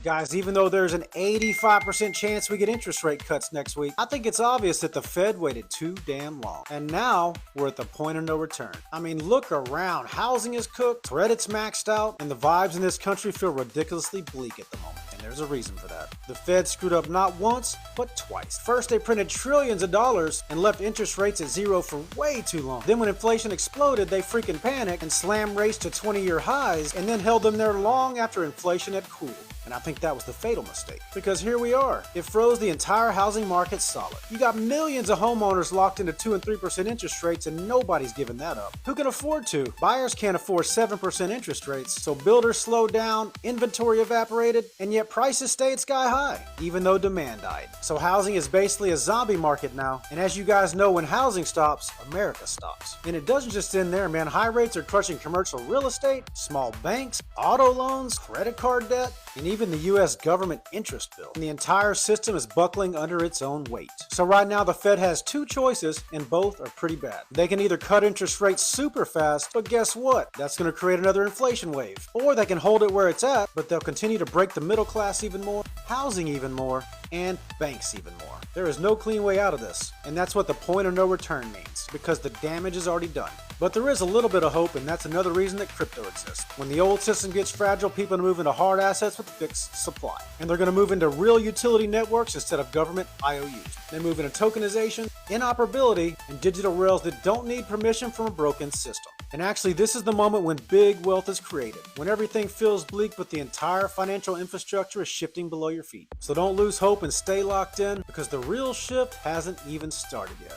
Guys, even though there's an 85% chance we get interest rate cuts next week, I think it's obvious that the Fed waited too damn long. And now we're at the point of no return. I mean, look around. Housing is cooked, credit's maxed out, and the vibes in this country feel ridiculously bleak at the moment. And there's a reason for that. The Fed screwed up not once, but twice. First, they printed trillions of dollars and left interest rates at zero for way too long. Then when inflation exploded, they freaking panicked and slammed rates to 20-year highs and then held them there long after inflation had cooled. And I think that was the fatal mistake. Because here we are. It froze the entire housing market solid. You got millions of homeowners locked into 2 and 3% interest rates and nobody's giving that up. Who can afford to? Buyers can't afford 7% interest rates, so builders slowed down, inventory evaporated, and yet prices stayed sky high, even though demand died. So housing is basically a zombie market now, and as you guys know, when housing stops, America stops. And it doesn't just end there, man. High rates are crushing commercial real estate, small banks, auto loans, credit card debt, and even the US government interest bill. And the entire system is buckling under its own weight. So right now the Fed has two choices and both are pretty bad. They can either cut interest rates super fast, but guess what? That's going to create another inflation wave. Or they can hold it where it's at, but they'll continue to break the middle class even more, housing even more, and banks even more. There is no clean way out of this, and that's what the point of no return means, because the damage is already done. But there is a little bit of hope, and that's another reason that crypto exists. When the old system gets fragile, people are moving to hard assets with fixed supply. And they're going to move into real utility networks instead of government IOUs. They move into tokenization, interoperability, and digital rails that don't need permission from a broken system. And actually, this is the moment when big wealth is created, when everything feels bleak but the entire financial infrastructure is shifting below your feet. So don't lose hope and stay locked in, because the real shift hasn't even started yet.